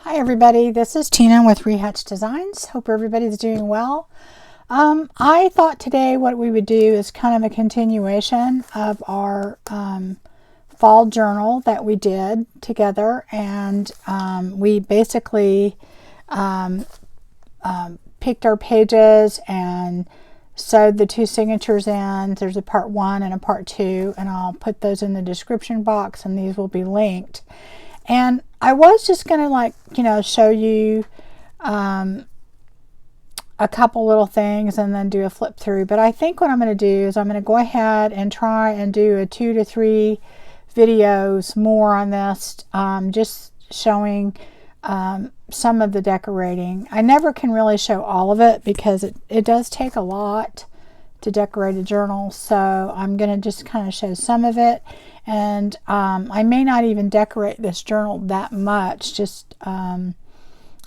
Hi everybody, this is Tina with Rehatch Designs. Hope everybody's doing well. I thought today what we would do is kind of a continuation of our fall journal that we did together, and we basically picked our pages and sewed the two signatures in. There's a part 1 and a part 2, and I'll put those in the description box, and these will be linked. And I was just going to show you a couple little things and then do a flip through. But I think what I'm going to do is I'm going to go ahead and try and do a 2 to 3 videos more on this, just showing some of the decorating. I never can really show all of it because it does take a lot to decorate a journal, so I'm going to just kind of show some of it. And I may not even decorate this journal that much, just and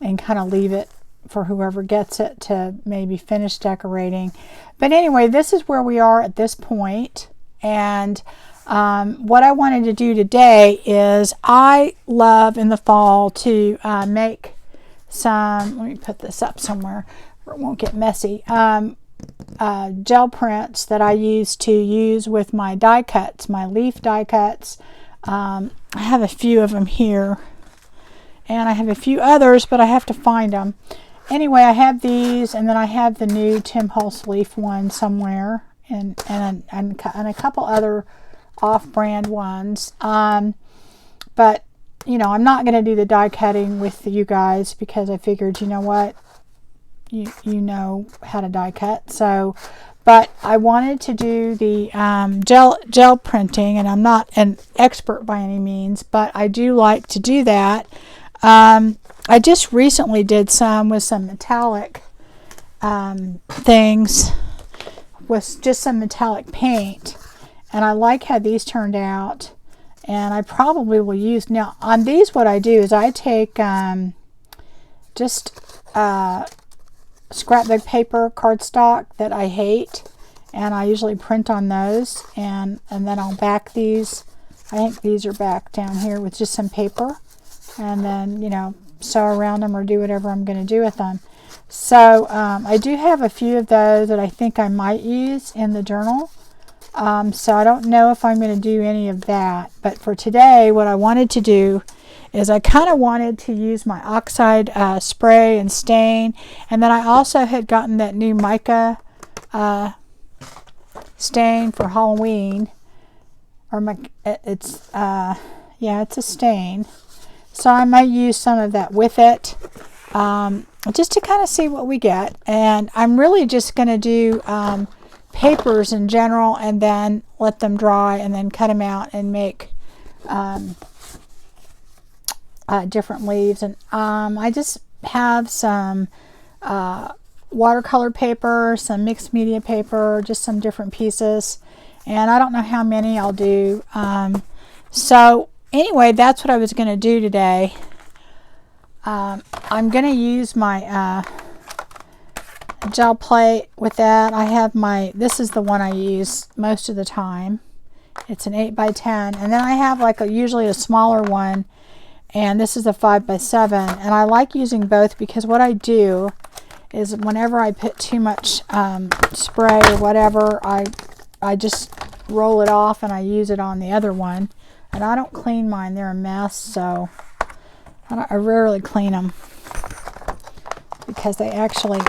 kind of leave it for whoever gets it to maybe finish decorating. But anyway, this is where we are at this point. And what I wanted to do today is I love in the fall to make some, let me put this up somewhere where it won't get messy, gel prints that I use with my die cuts, my leaf die cuts. I have a few of them here, and I have a few others, but I have to find them. Anyway, I have these, and then I have the new Tim Holtz leaf one somewhere, and a couple other off-brand ones. But you know, I'm not going to do the die cutting with you guys because I figured, you know what, you know how to die cut. So, but I wanted to do the gel printing, and I'm not an expert by any means, but I do like to do that. I just recently did some with some metallic things, with just some metallic paint, and I like how these turned out, and I probably will use, now on these what I do is I take just scrapbook paper, cardstock that I hate, and I usually print on those, and then I'll back these. I think these are back down here with just some paper, and then, you know, sew around them or do whatever I'm going to do with them. So I do have a few of those that I think I might use in the journal. So I don't know if I'm going to do any of that, but for today what I wanted to do is I kind of wanted to use my oxide spray and stain, and then I also had gotten that new mica stain for Halloween, or it's a stain, so I might use some of that with it, just to kind of see what we get. And I'm really just going to do papers in general, and then let them dry, and then cut them out and make different leaves. And I just have some watercolor paper, some mixed media paper, just some different pieces, and I don't know how many I'll do. So anyway, that's what I was going to do today. I'm going to use my gel plate with that. I have this is the one I use most of the time. It's an 8x10, and then I have usually a smaller one, and this is a 5x7, and I like using both because what I do is whenever I put too much spray or whatever, I just roll it off and I use it on the other one. And I don't clean mine, they're a mess, so I rarely clean them because they actually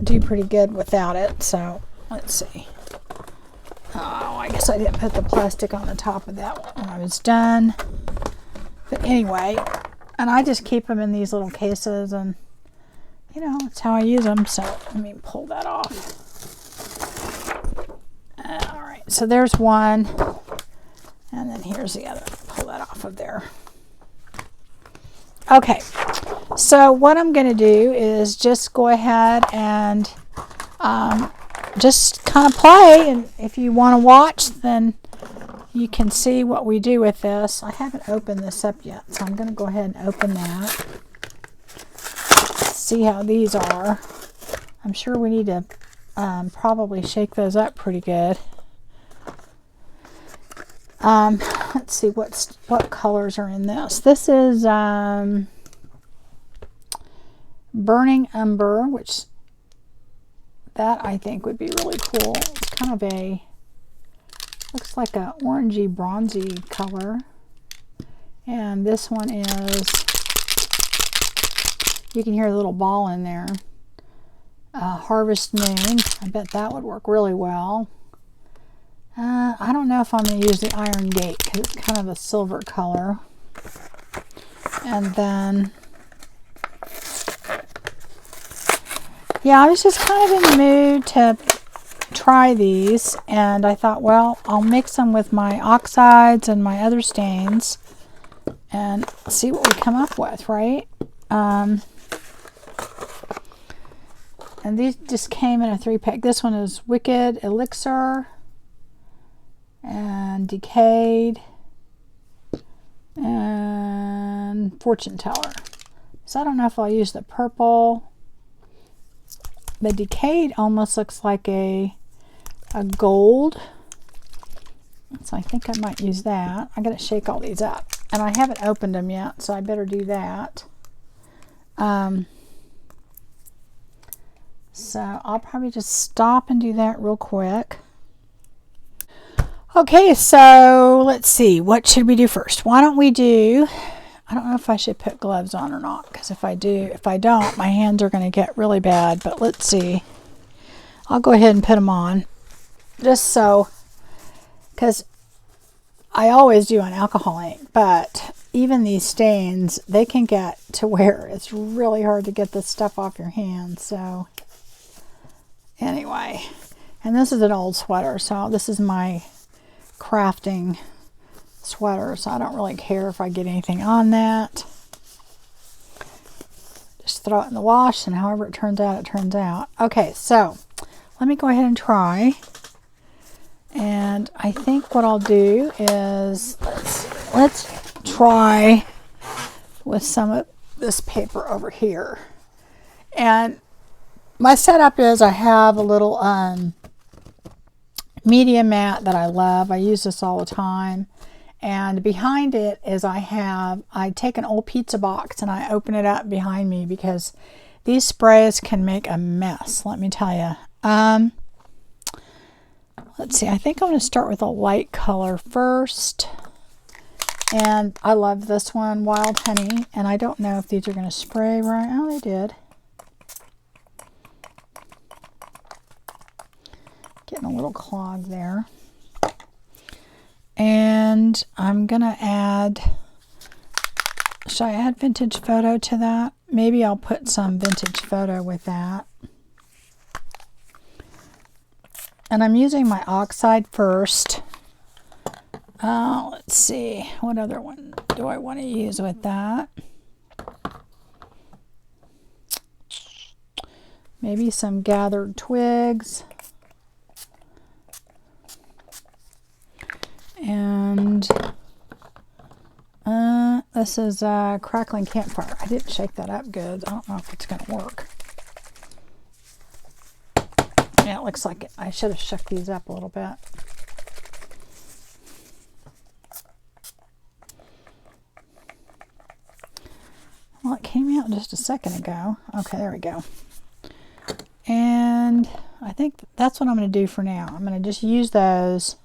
do pretty good without it. So let's see. Oh, I guess I didn't put the plastic on the top of that one when I was done. But anyway, and I just keep them in these little cases, and you know, that's how I use them. So let me pull that off. All right, so there's one, and then here's the other. Pull that off of there. Okay, so what I'm going to do is just go ahead and just kind of play, and if you want to watch, then you can see what we do with this. I haven't opened this up yet, so I'm going to go ahead and open that. See how these are. I'm sure we need to probably shake those up pretty good. Let's see what colors are in this. This is Burning Umber, which that I think would be really cool. It's kind of looks like a orangey bronzy color. And this one is, you can hear the little ball in there. Harvest Moon. I bet that would work really well. I don't know if I'm going to use the Iron Gate because it's kind of a silver color. And then, yeah, I was just kind of in the mood to try these, and I thought, well, I'll mix them with my oxides and my other stains and see what we come up with, right? And these just came in a 3-pack. This one is Wicked Elixir and Decayed and Fortune Teller. So I don't know if I'll use the purple. The Decayed almost looks like a gold. So I think I might use that. I gotta shake all these up. And I haven't opened them yet, so I better do that. So I'll probably just stop and do that real quick. Okay, so let's see. What should we do first? Why don't we do, I don't know if I should put gloves on or not, because if I don't, my hands are going to get really bad. But let's see. I'll go ahead and put them on. Just so, because I always do on alcohol ink, but even these stains, they can get to where it's really hard to get this stuff off your hands. So anyway, and this is an old sweater, so this is my crafting sweater, so I don't really care if I get anything on that. Just throw it in the wash, and however it turns out, it turns out. Okay, so let me go ahead and try. And I think what I'll do is let's try with some of this paper over here. And my setup is I have a little media mat that I love. I use this all the time. And behind it is I take an old pizza box and I open it up behind me because these sprays can make a mess, let me tell you. Let's see, I think I'm going to start with a light color first. And I love this one, Wild Honey. And I don't know if these are going to spray right. Oh, they did. Getting a little clog there. And I'm going to add, should I add Vintage Photo to that? Maybe I'll put some Vintage Photo with that. And I'm using my oxide first. Let's see, what other one do I want to use with that? Maybe some Gathered Twigs. And this is Crackling Campfire. I didn't shake that up good. I don't know if it's going to work. Yeah, it looks like it. I should have shook these up a little bit. Well, it came out just a second ago. Okay, there we go. And I think that's what I'm going to do for now. I'm going to just use those.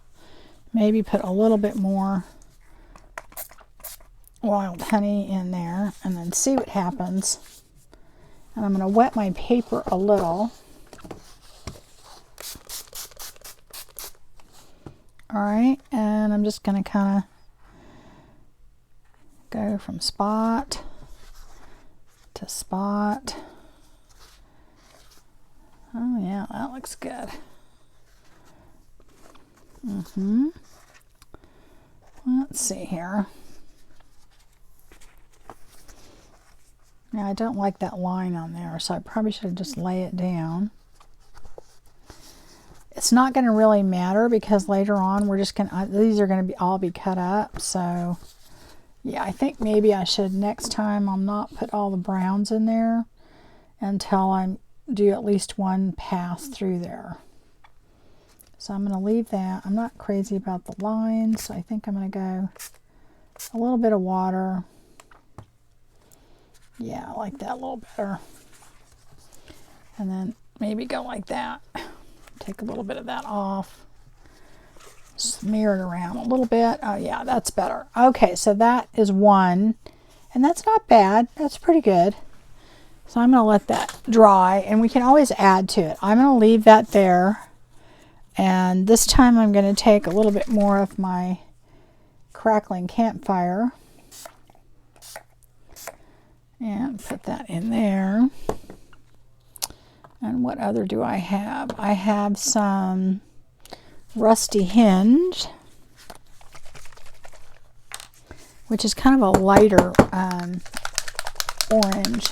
Maybe put a little bit more Wild Honey in there and then see what happens. And I'm going to wet my paper a little. Alright, and I'm just going to kind of go from spot to spot. Oh yeah, that looks good. Let's see here. Now I don't like that line on there, so I probably should just lay it down. It's not going to really matter because later on we're just going to, these are going to all be cut up. So yeah, I think maybe I should next time I'll not put all the browns in there until I do at least one pass through there. So I'm going to leave that. I'm not crazy about the lines, so I think I'm going to go a little bit of water. Yeah, I like that a little better. And then maybe go like that. Take a little bit of that off. Smear it around a little bit. Oh yeah, that's better. Okay, so that is one. And that's not bad. That's pretty good. So I'm going to let that dry, and we can always add to it. I'm going to leave that there. And this time I'm going to take a little bit more of my crackling campfire and put that in there. And what other do I have? I have some rusty hinge, which is kind of a lighter orange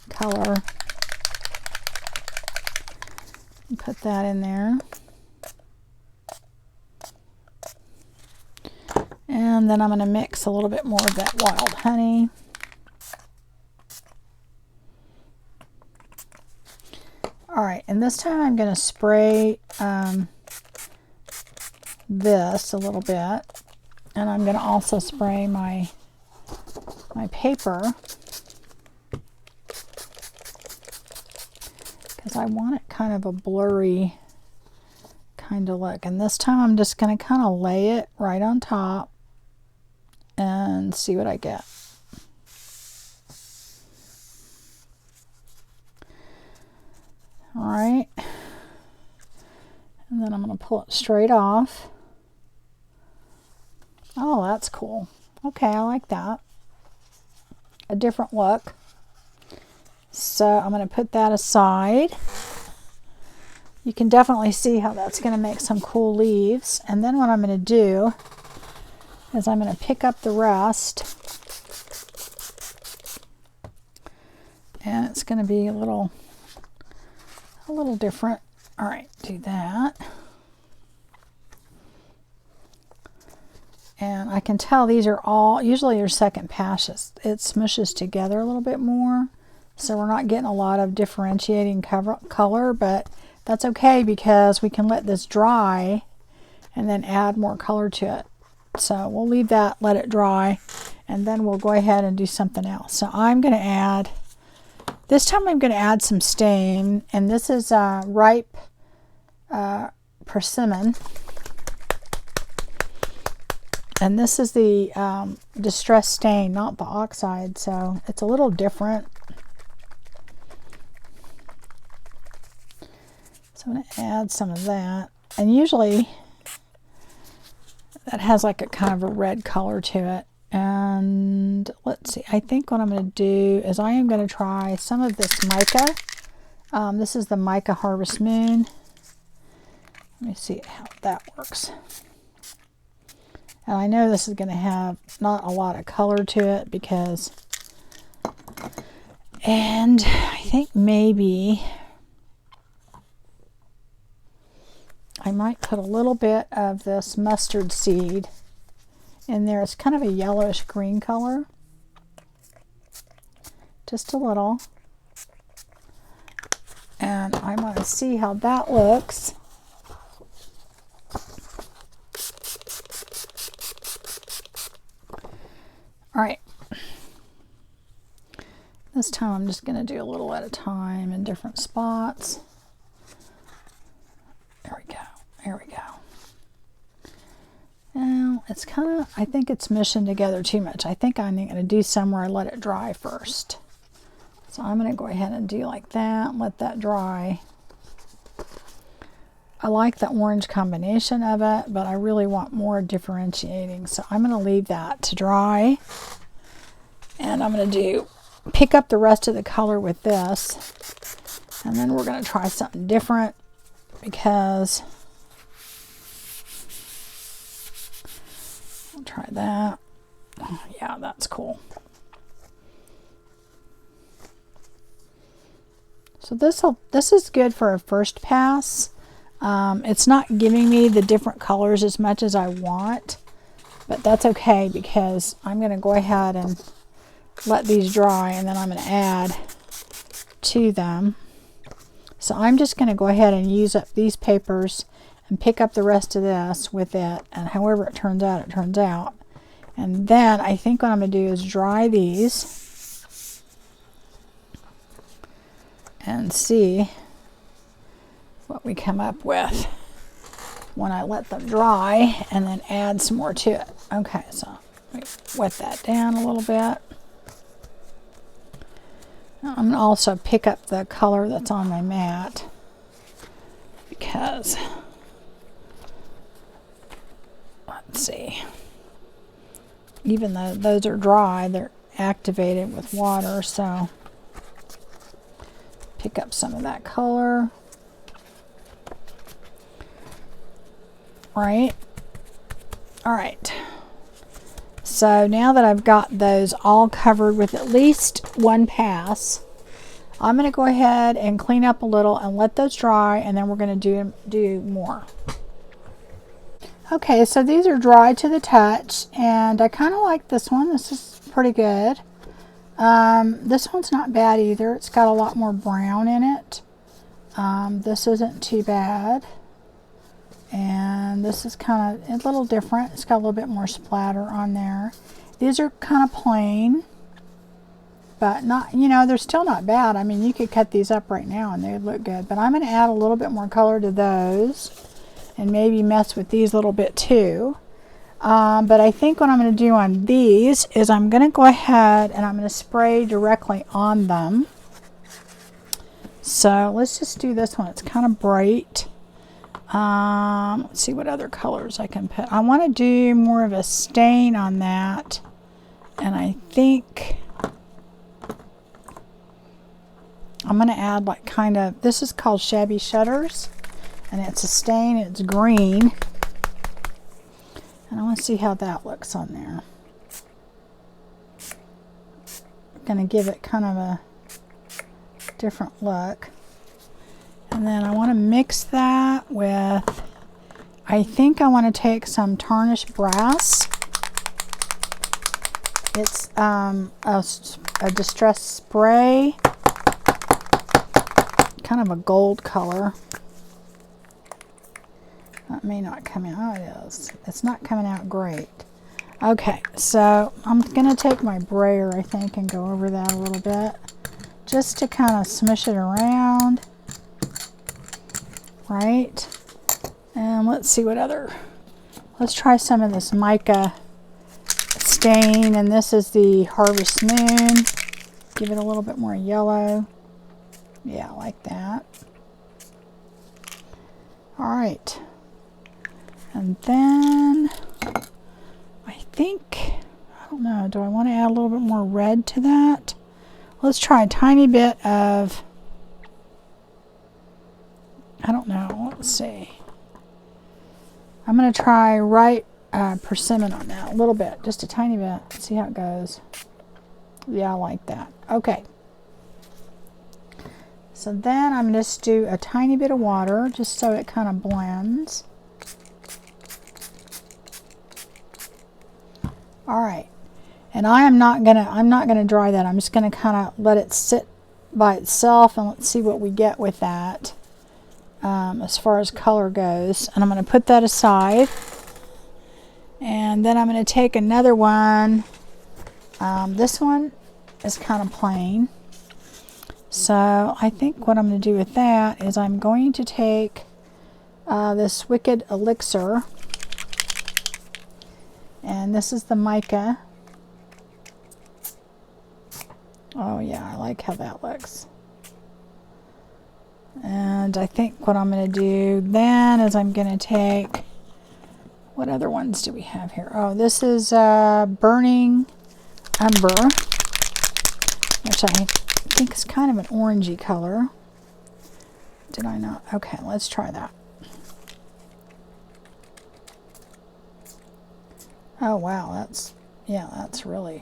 color. Put that in there. And then I'm going to mix a little bit more of that wild honey. All right, and this time I'm going to spray this a little bit. And I'm going to also spray my paper, because I want it kind of a blurry kind of look. And this time I'm just going to kind of lay it right on top and see what I get. All right. And then I'm going to pull it straight off. Oh, that's cool. Okay, I like that. A different look. So I'm going to put that aside. You can definitely see how that's going to make some cool leaves. And then what I'm going to do is I'm going to pick up the rest. And it's going to be a little different. All right, do that. And I can tell these are all, usually your second pass, it smushes together a little bit more. So we're not getting a lot of differentiating color, but that's okay because we can let this dry and then add more color to it. So we'll leave that, let it dry, and then we'll go ahead and do something else. So I'm going to add, this time I'm going to add some stain, and this is ripe persimmon. And this is the distress stain, not the oxide, so it's a little different. So I'm going to add some of that. And usually that has like a kind of a red color to it. And let's see, I think what I'm going to do is I am going to try some of this mica. This is the Mica Harvest Moon. Let me see how that works. And I know this is going to have not a lot of color to it because, and I think maybe I might put a little bit of this mustard seed in there. It's kind of a yellowish green color. Just a little. And I want to see how that looks. All right, this time I'm just going to do a little at a time in different spots. There we go, there we go. Now, it's kind of, I think it's mushing together too much. I think I'm going to do some where I let it dry first. So I'm going to go ahead and do like that, let that dry. I like the orange combination of it, but I really want more differentiating. So I'm going to leave that to dry. And I'm going to pick up the rest of the color with this. And then we're going to try something different because I'll try that. Oh, yeah, that's cool. So this is good for a first pass. It's not giving me the different colors as much as I want, but that's okay because I'm going to go ahead and let these dry and then I'm going to add to them. So I'm just going to go ahead and use up these papers and pick up the rest of this with it, and however it turns out, it turns out. And then I think what I'm going to do is dry these and see what we come up with when I let them dry, and then add some more to it. Okay, so let me wet that down a little bit. I'm going to also pick up the color that's on my mat, because, let's see, even though those are dry, they're activated with water, so pick up some of that color. Right? All right. So now that I've got those all covered with at least one pass, I'm going to go ahead and clean up a little and let those dry, and then we're going to do more. Okay, so these are dry to the touch, and I kind of like this one. This is pretty good. This one's not bad either. It's got a lot more brown in it. This isn't too bad. And this is kind of a little different. It's got a little bit more splatter on there. These are kind of plain, but not, you know, they're still not bad. I mean, you could cut these up right now and they would look good. But I'm going to add a little bit more color to those and maybe mess with these a little bit too. But I think what I'm going to do on these is I'm going to go ahead and I'm going to spray directly on them. So let's just do this one. It's kind of bright. Let's see what other colors I can put. I want to do more of a stain on that, and I think I'm going to add like kind of, this is called Shabby Shutters, and it's a stain, it's green, and I want to see how that looks on there. I'm going to give it kind of a different look. And then I want to mix that with, I think I want to take some tarnished brass. It's a distress spray, kind of a gold color. That may not come out. Oh, it is. It's not coming out great. Okay, so I'm going to take my brayer, I think, and go over that a little bit, just to kind of smush it around. Right, and let's see what other, let's try some of this mica stain, and this is the Harvest Moon. Give it a little bit more yellow. Yeah, like that. All right, and then I think, I don't know, do I want to add a little bit more red to that? Let's try a tiny bit of, I don't know, let's see. I'm going to try right persimmon on that a little bit, just a tiny bit. See how it goes. Yeah, I like that. Okay. So then I'm going to just do a tiny bit of water just so it kind of blends. All right. And I'm not going to dry that. I'm just going to kind of let it sit by itself, and let's see what we get with that. As far as color goes, and I'm going to put that aside, and then I'm going to take another one. This one is kind of plain, so I think what I'm going to do with that is I'm going to take this Wicked Elixir, and this is the mica. Oh yeah, I like how that looks. And I think what I'm going to do then is I'm going to take, what other ones do we have here? Oh, this is Burning Umber, which I think is kind of an orangey color. Did I not? Okay, let's try that. Oh wow, that's really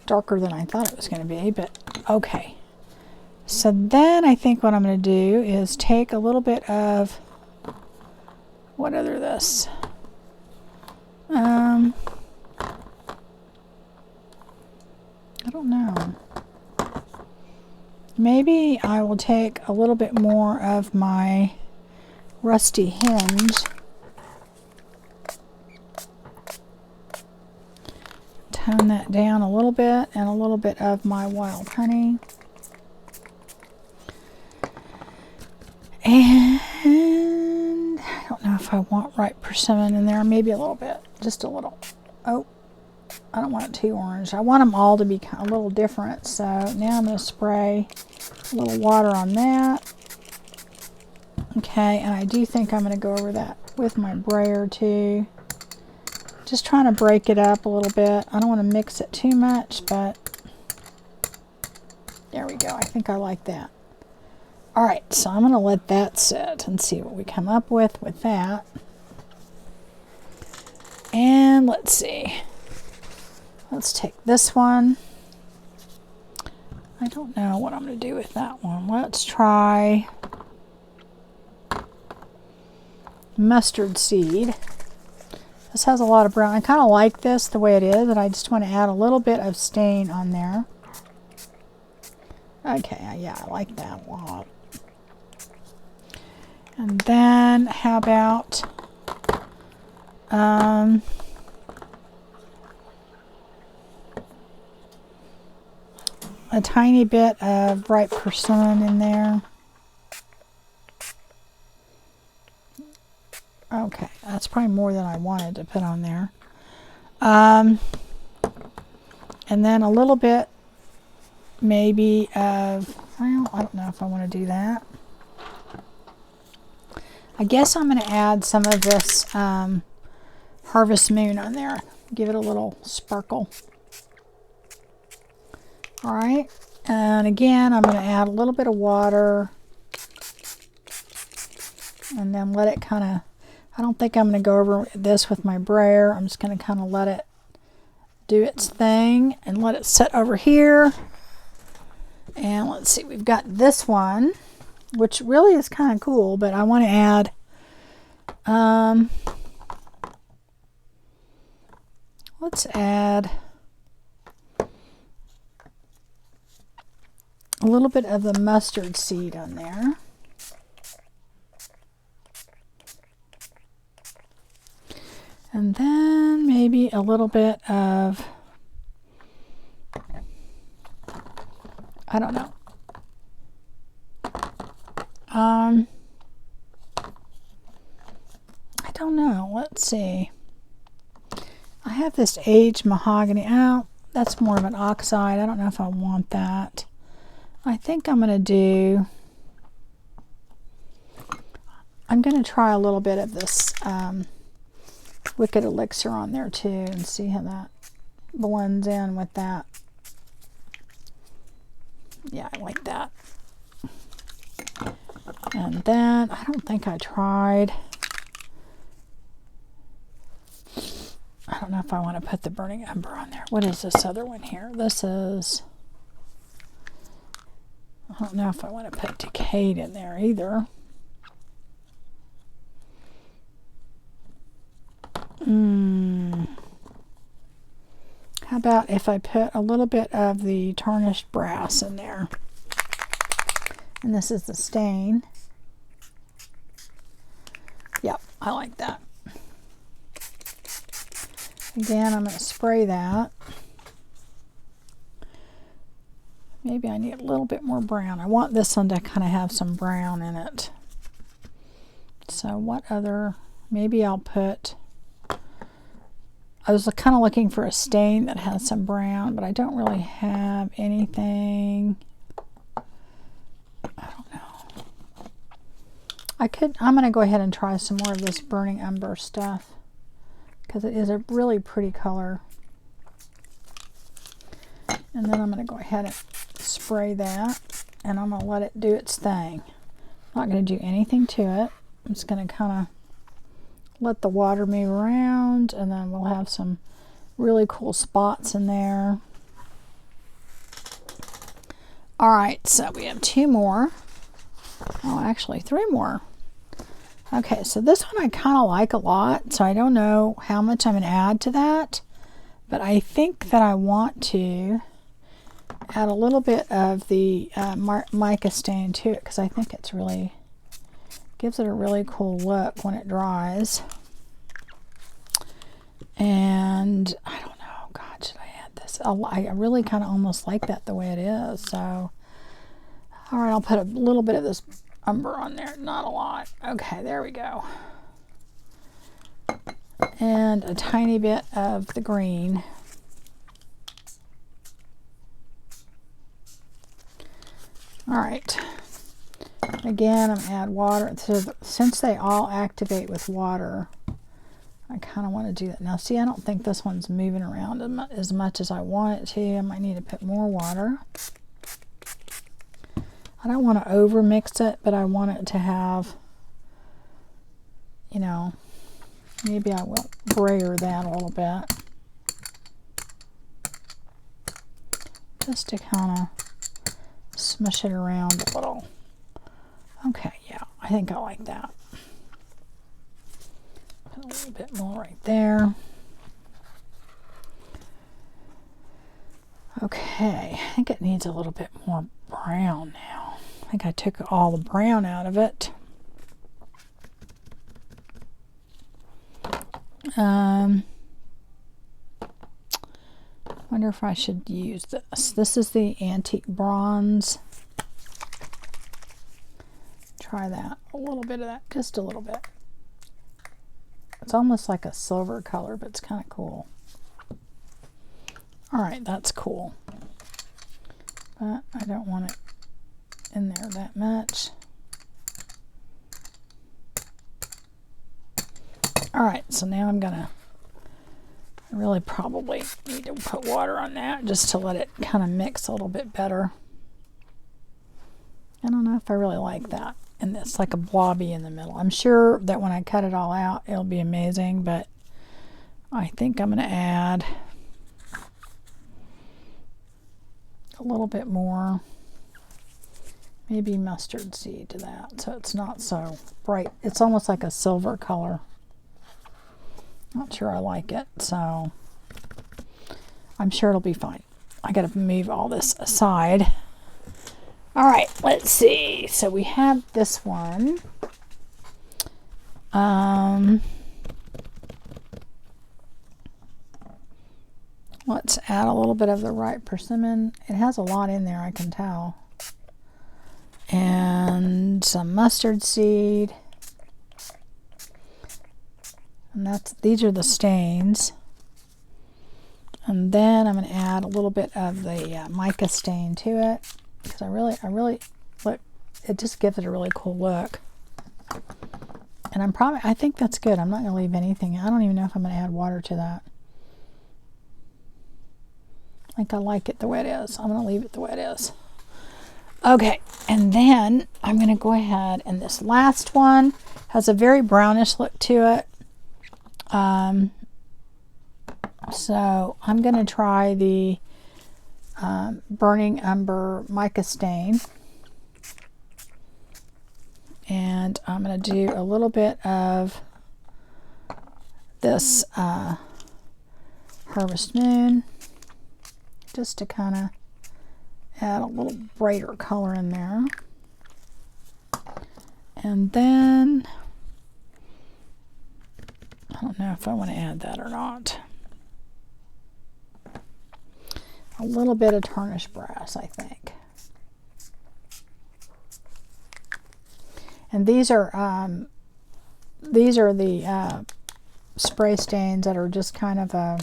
darker than I thought it was going to be, but okay. So then I think what I'm going to do is take a little bit of, what other this? I don't know. Maybe I will take a little bit more of my rusty hinge. Tone that down a little bit, and a little bit of my wild honey. And I don't know if I want ripe persimmon in there. Maybe a little bit, just a little. Oh, I don't want it too orange. I want them all to be kind of a little different. So now I'm going to spray a little water on that. Okay, and I do think I'm going to go over that with my brayer too. Just trying to break it up a little bit. I don't want to mix it too much, but there we go. I think I like that. All right, so I'm going to let that sit and see what we come up with that. And let's see. Let's take this one. I don't know what I'm going to do with that one. Let's try mustard seed. This has a lot of brown. I kind of like this the way it is, and I just want to add a little bit of stain on there. Okay, yeah, I like that a lot. And then how about a tiny bit of ripe persimmon in there. Okay, that's probably more than I wanted to put on there. And then a little bit maybe of, well, I don't know if I want to do that. I guess I'm going to add some of this Harvest Moon on there. Give it a little sparkle. All right, and again, I'm going to add a little bit of water. And then let it kind of, I don't think I'm going to go over this with my brayer. I'm just going to kind of let it do its thing and let it sit over here. And let's see, we've got this one, which really is kind of cool, but I want to add let's add a little bit of the mustard seed on there. And then maybe a little bit of, I don't know. I don't know. Let's see. I have this aged mahogany. Oh, that's more of an oxide. I don't know if I want that. I think I'm going to do, I'm going to try a little bit of this Wicked Elixir on there too and see how that blends in with that. Yeah, I like that. And then I don't think I tried, I don't know if I want to put the Burning Umber on there. What is this other one here? This is, I don't know if I want to put Decayed in there either. How about if I put a little bit of the Tarnished Brass in there? And this is the stain. Yep, I like that. Again, I'm going to spray that. Maybe I need a little bit more brown. I want this one to kind of have some brown in it. So what other, maybe I'll put, I was kind of looking for a stain that has some brown, but I don't really have anything. I don't know. I'm going to go ahead and try some more of this Burning Umber stuff because it is a really pretty color. And then I'm going to go ahead and spray that, and I'm going to let it do its thing. I'm not going to do anything to it. I'm just going to kind of let the water move around, and then we'll have some really cool spots in there. All right, so we have 2 more. Oh, actually 3 more. Okay, so this one I kind of like a lot, so I don't know how much I'm going to add to that, but I think that I want to add a little bit of the mica stain to it because I think it's really, gives it a really cool look when it dries. And I don't know, God, should I add this? I really kind of almost like that the way it is. So, all right, I'll put a little bit of this umber on there, not a lot. Okay, there we go. And a tiny bit of the green. All right. Again, I'm going to add water. So since they all activate with water, I kind of want to do that. Now, see, I don't think this one's moving around as much as I want it to. I might need to put more water. I don't want to over mix it, but I want it to have, you know, maybe I will brayer that a little bit. Just to kind of smush it around a little. Okay, yeah, I think I like that. Put a little bit more right there. Okay, I think it needs a little bit more brown now. I think I took all the brown out of it. Wonder if I should use this. This is the antique bronze. Try that. A little bit of that. Just a little bit. It's almost like a silver color, but it's kind of cool. Alright, that's cool. But I don't want it in there that much. Alright, so now I'm gonna, I really probably need to put water on that just to let it kind of mix a little bit better. I don't know if I really like that. And it's like a blobby in the middle. I'm sure that when I cut it all out, it'll be amazing, but I think I'm going to add a little bit more, maybe mustard seed to that, so it's not so bright. It's almost like a silver color. Not sure I like it, so I'm sure it'll be fine. I got to move all this aside. All right, let's see. So we have this one. Let's add a little bit of the ripe persimmon. It has a lot in there, I can tell. And some mustard seed. And these are the stains. And then I'm going to add a little bit of the mica stain to it. Because I really look, it just gives it a really cool look. And I think that's good. I'm not going to leave anything. I don't even know if I'm going to add water to that. I think I like it the way it is. I'm going to leave it the way it is. Okay, and then I'm going to go ahead, and this last one has a very brownish look to it. So I'm going to try the Burning Umber mica stain, and I'm going to do a little bit of this Harvest Moon just to kind of add a little brighter color in there. And then I don't know if I want to add that or not. A little bit of tarnished brass, I think. And these are the spray stains that are just kind of a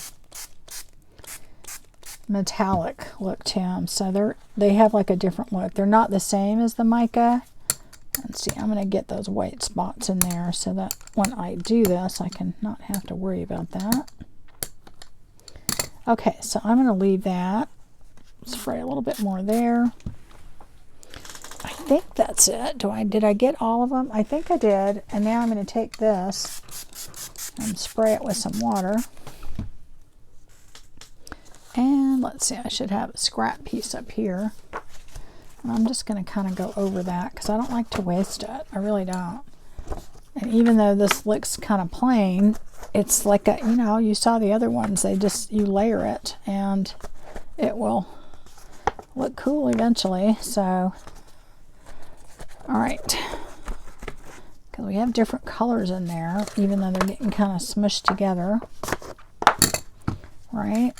metallic look to them. So they have like a different look. They're not the same as the mica. Let's see, I'm going to get those white spots in there so that when I do this, I can not have to worry about that. Okay, so I'm going to leave that. Spray a little bit more there. I think that's it. Did I get all of them? I think I did. And now I'm going to take this and spray it with some water. And let's see, I should have a scrap piece up here. And I'm just going to kind of go over that because I don't like to waste it. I really don't. And even though this looks kind of plain, it's like a, you know, you saw the other ones, you layer it and it will look cool eventually. So, all right. Because we have different colors in there, even though they're getting kind of smushed together. Right?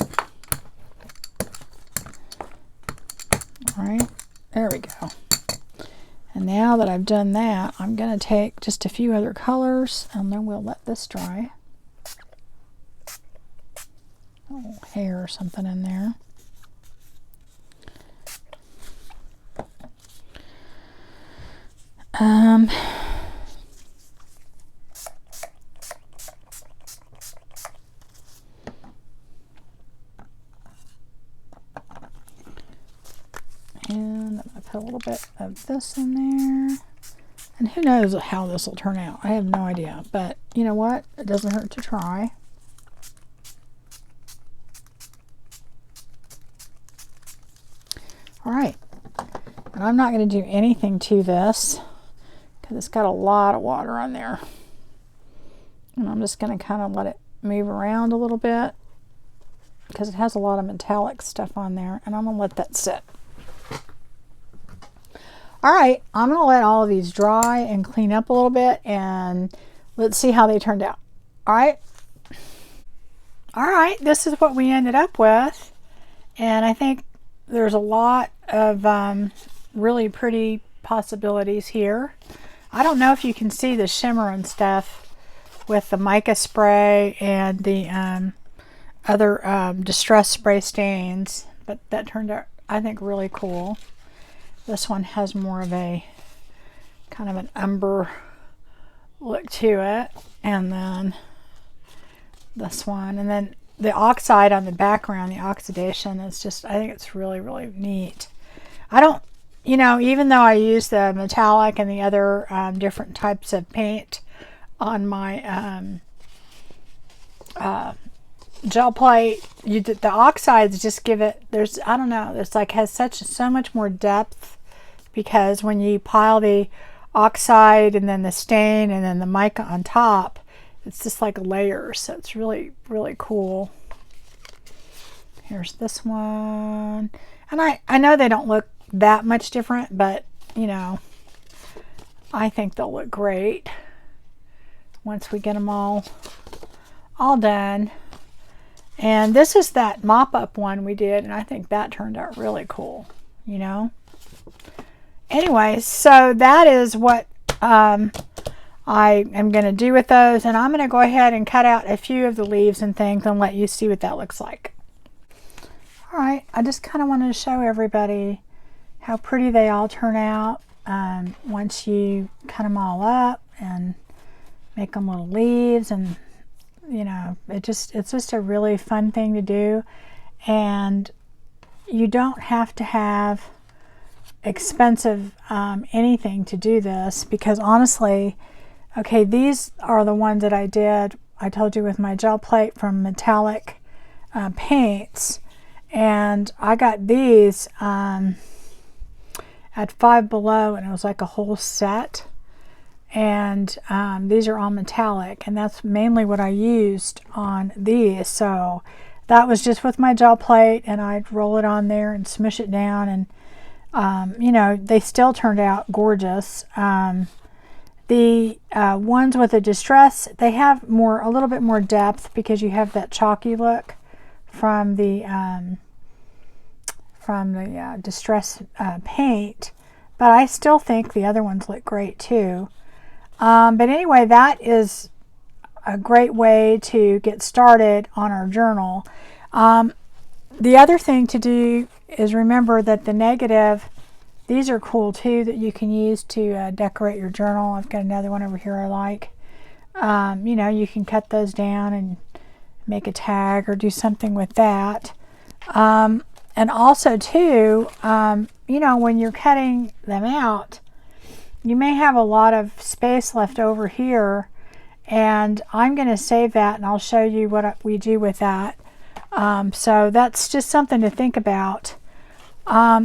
All right. There we go. And now that I've done that, I'm going to take just a few other colors, and then we'll let this dry. A little hair or something in there. And I'm going to put a little bit of this in there. And who knows how this will turn out. I have no idea. But you know what? It doesn't hurt to try. All right. And I'm not going to do anything to this because it's got a lot of water on there. And I'm just going to kind of let it move around a little bit because it has a lot of metallic stuff on there. And I'm going to let that sit. All right, I'm going to let all of these dry and clean up a little bit, and let's see how they turned out. All right. All right, this is what we ended up with. And I think there's a lot of really pretty possibilities here. I don't know if you can see the shimmer and stuff with the mica spray and the other distress spray stains, but that turned out, I think, really cool. This one has more of a kind of an umber look to it. And then this one. And then the oxide on the background, the oxidation is just, I think it's really, really neat. I don't, you know, even though I use the metallic and the other different types of paint on my gel plate, the oxides just give it, there's, I don't know, it's like has so much more depth, because when you pile the oxide and then the stain and then the mica on top, it's just like layers. So it's really, really cool. Here's this one. And I know they don't look that much different, but you know, I think they'll look great once we get them all done. And this is that mop-up one we did, and I think that turned out really cool, you know. Anyway, so that is what I am going to do with those, and I'm going to go ahead and cut out a few of the leaves and things and let you see what that looks like. All right, I just kind of wanted to show everybody how pretty they all turn out once you cut them all up and make them little leaves. And you know, it's just a really fun thing to do, and you don't have to have expensive anything to do this, because honestly, okay, these are the ones that I did, I told you, with my gel plate from Metallic Paints, and I got these at Five Below, and it was like a whole set. And these are all metallic, and that's mainly what I used on these. So that was just with my gel plate, and I'd roll it on there and smush it down, and you know, they still turned out gorgeous. The ones with the distress, they have a little bit more depth, because you have that chalky look from the distress paint, but I still think the other ones look great too. But anyway, that is a great way to get started on our journal. The other thing to do is remember that the negative, these are cool too, that you can use to decorate your journal. I've got another one over here I like. You know, you can cut those down and make a tag or do something with that. And also too, you know, when you're cutting them out, you may have a lot of space left over here, and I'm going to save that, and I'll show you what we do with that. So that's just something to think about.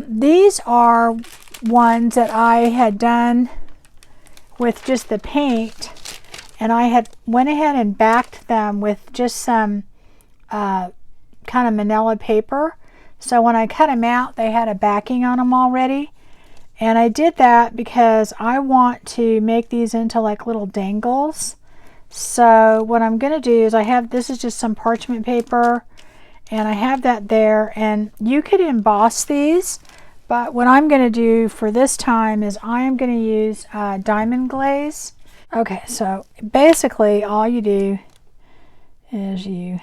These are ones that I had done with just the paint, and I had went ahead and backed them with just some kind of manila paper. So when I cut them out, they had a backing on them already. And I did that because I want to make these into like little dangles. So what I'm going to do is this is just some parchment paper, and I have that there, and you could emboss these, but what I'm going to do for this time is I am going to use diamond glaze. Okay, so basically all you do is you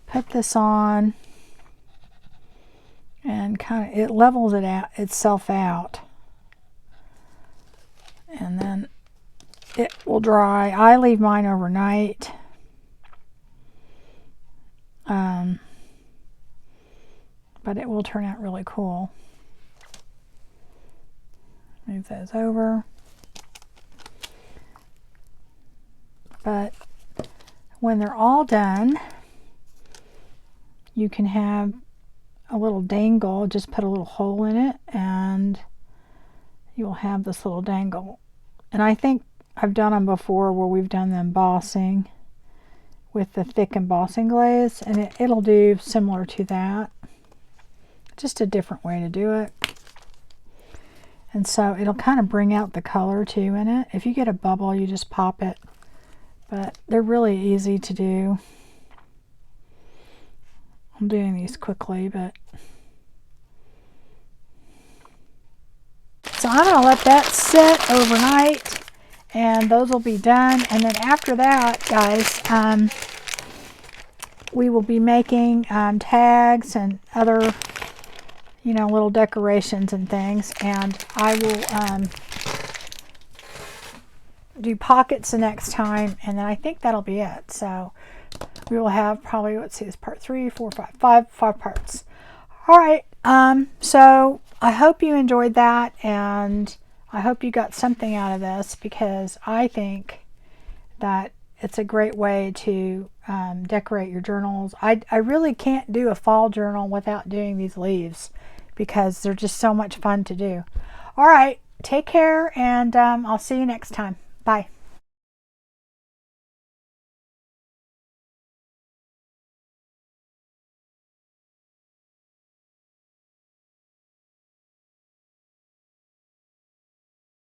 put this on and kind of it levels itself out, and then it will dry. I leave mine overnight. But it will turn out really cool. Move those over. But when they're all done, you can have a little dangle. Just put a little hole in it and you will have this little dangle. And I think I've done them before where we've done the embossing with the thick embossing glaze, and it'll do similar to that. Just a different way to do it. And so it'll kind of bring out the color too in it. If you get a bubble, you just pop it. But they're really easy to do. I'm doing these quickly, but... So I'm going to let that sit overnight, and those will be done. And then after that, guys, we will be making tags and other, you know, little decorations and things. And I will do pockets the next time, and then I think that'll be it. So we will have probably, let's see, this part 3, 4, 5 parts. All right. So I hope you enjoyed that, and I hope you got something out of this, because I think that it's a great way to decorate your journals. I really can't do a fall journal without doing these leaves, because they're just so much fun to do. All right, take care, and I'll see you next time. Bye.